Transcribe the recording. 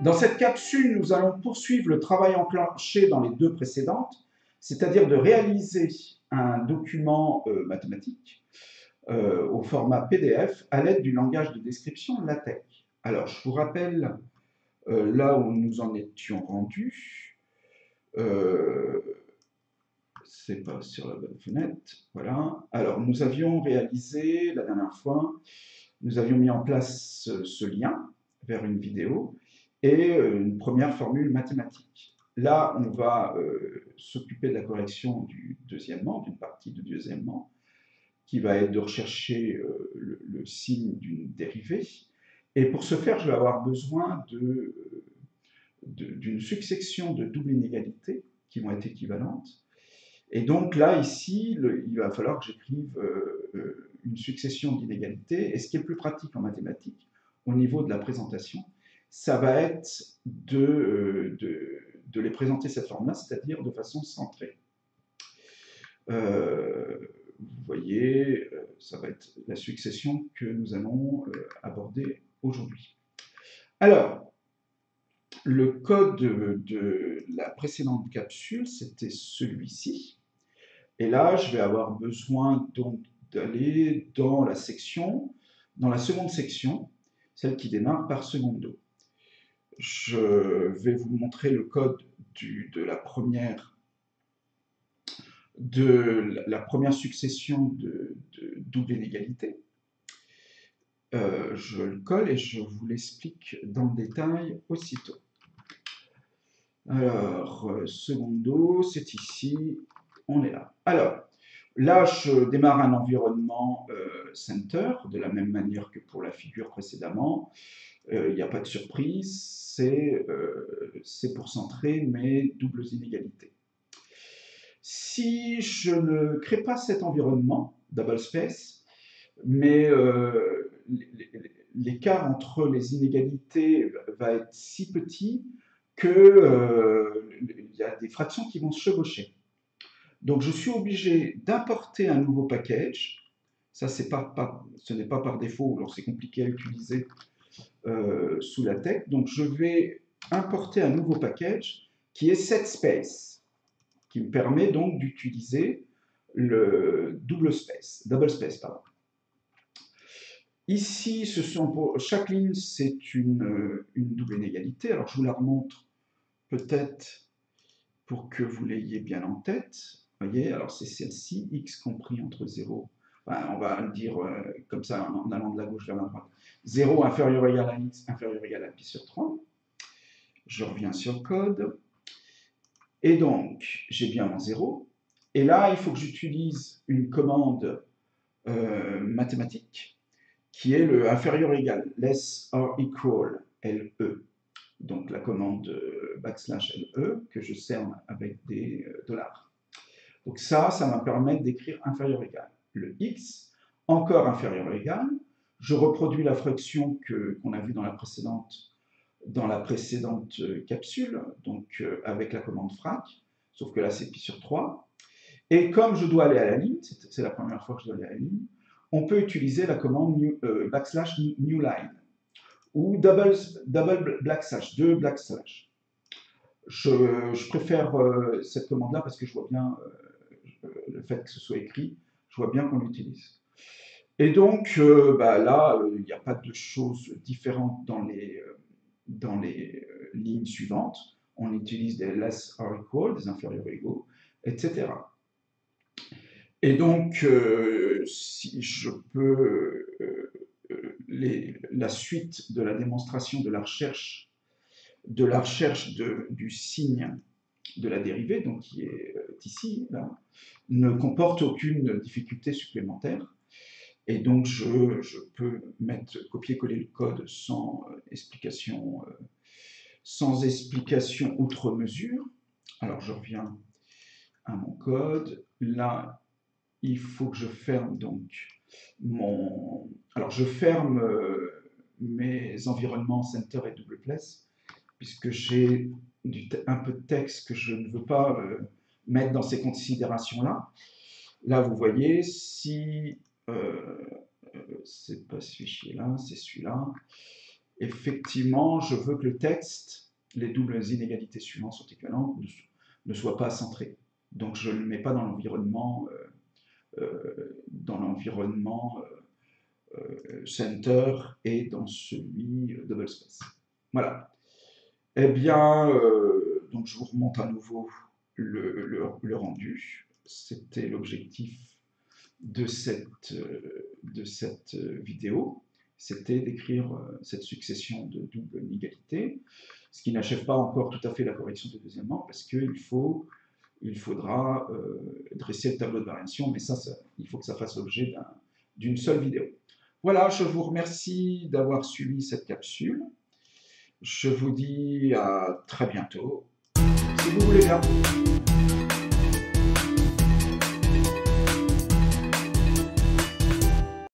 Dans cette capsule, nous allons poursuivre le travail enclenché dans les deux précédentes, c'est-à-dire de réaliser un document mathématique au format PDF à l'aide du langage de description LaTeX. Alors, je vous rappelle là où nous en étions rendus. C'est pas sur la bonne fenêtre. Voilà. Alors, nous avions réalisé la dernière fois, nous avions mis en place ce lien vers une vidéo et une première formule mathématique. Là, on va s'occuper de la correction du deuxièmement, d'une partie du deuxièmement, qui va être de rechercher le signe d'une dérivée. Et pour ce faire, je vais avoir besoin d'une succession de doubles inégalités qui vont être équivalentes. Et donc là, ici, il va falloir que j'écrive une succession d'inégalités. Et ce qui est le plus pratique en mathématiques, au niveau de la présentation, ça va être de les présenter cette forme-là, c'est-à-dire de façon centrée. Vous voyez, ça va être la succession que nous allons aborder aujourd'hui. Alors, le code de la précédente capsule, c'était celui-ci. Et là, je vais avoir besoin donc d'aller dans la seconde section, celle qui démarre par secondo. Je vais vous montrer le code de la première succession de double inégalité. Je le colle et je vous l'explique dans le détail aussitôt. Alors, secondo, c'est ici, on est là. Alors, là, je démarre un environnement center, de la même manière que pour la figure précédemment. Il n'y a pas de surprise, c'est pour centrer mes doubles inégalités. Si je ne crée pas cet environnement, double space, mais l'écart entre les inégalités va être si petit qu'il y a des fractions qui vont se chevaucher. Donc je suis obligé d'importer un nouveau package. Ça, ce n'est pas par défaut, alors c'est compliqué à utiliser sous LaTeX. Donc je vais importer un nouveau package qui est setSpace, qui me permet donc d'utiliser le double space. Ici, chaque ligne, c'est une double inégalité. Alors je vous la remontre peut-être pour que vous l'ayez bien en tête. Vous voyez, alors c'est celle-ci, x compris entre 0, on va le dire comme ça en allant de la gauche vers la droite. 0 inférieur ou égal à x, inférieur ou égal à pi sur 3. Je reviens sur le code. Et donc, j'ai bien mon 0. Et là, il faut que j'utilise une commande mathématique qui est le inférieur ou égal, less or equal, LE. Donc la commande \LE que je cerne avec des dollars. Donc ça va me permettre d'écrire inférieur ou égal. Le x, encore inférieur ou égal. Je reproduis la fraction qu'on a vue dans la précédente capsule, donc avec la commande frac, sauf que là c'est pi sur 3. Et comme je dois aller à la ligne, c'est la première fois que je dois aller à la ligne, on peut utiliser la commande \newline ou double \slash, deux \slash. Je préfère cette commande-là parce que je vois bien le fait que ce soit écrit, je vois bien qu'on l'utilise. Et donc, là, il n'y a pas de choses différentes dans les lignes suivantes. On utilise des less or equal, des inférieurs égaux, etc. Et donc, si je peux, la suite de la démonstration de la recherche du signe de la dérivée, donc qui est ici, là, ne comporte aucune difficulté supplémentaire. Et donc, je peux copier-coller le code sans explication outre mesure. Alors, je reviens à mon code. Là, il faut que je ferme donc Alors, je ferme mes environnements center et double place, puisque j'ai un peu de texte que je ne veux pas mettre dans ces considérations-là. Là, vous voyez, si c'est pas ce fichier-là, c'est celui-là. effectivement, je veux que le texte, les doubles inégalités suivantes sont équivalentes, ne soit pas centré. Donc je ne le mets pas dans l'environnement center et dans celui double space. Voilà. Eh bien, donc je vous remonte à nouveau le rendu. C'était l'objectif de cette vidéo. C'était d'écrire cette succession de doubles inégalités, ce qui n'achève pas encore tout à fait la correction du deuxièmement, parce qu'il faudra dresser le tableau de variation, mais ça, il faut que ça fasse l'objet d'une seule vidéo. Voilà, je vous remercie d'avoir suivi cette capsule. Je vous dis à très bientôt, si vous voulez bien.